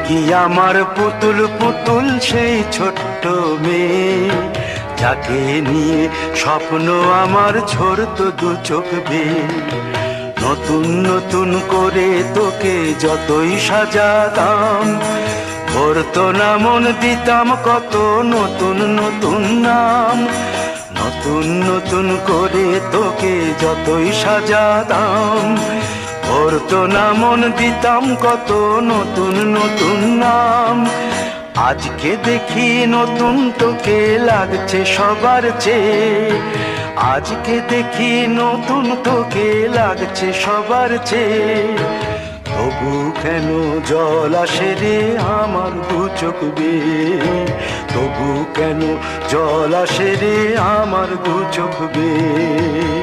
কি আমার পুতুল পুতুল সেই ছোট্ট মেয়ে, যাকে নিয়ে স্বপ্ন আমার ঝরতো দু চোখ বেয়ে। নতুন নতুন করে তোকে যতই সাজাতাম, ভরতো না মন, দিতাম কত নতুন নতুন নাম। নতুন নতুন করে তোকে যতই সাজাতাম, ভরতো না মন, দিতাম কত নতুন নতুন নাম। আজকে দেখি নতুন তোকে লাগছে সবার চেয়ে, আজকে দেখি নতুন তোকে লাগছে সবার চেয়ে। তবু কেন জল আসে রে আমার দু চোখ বেয়ে, তবু কেন জল আসে রে আমার দু চোখ বেয়ে।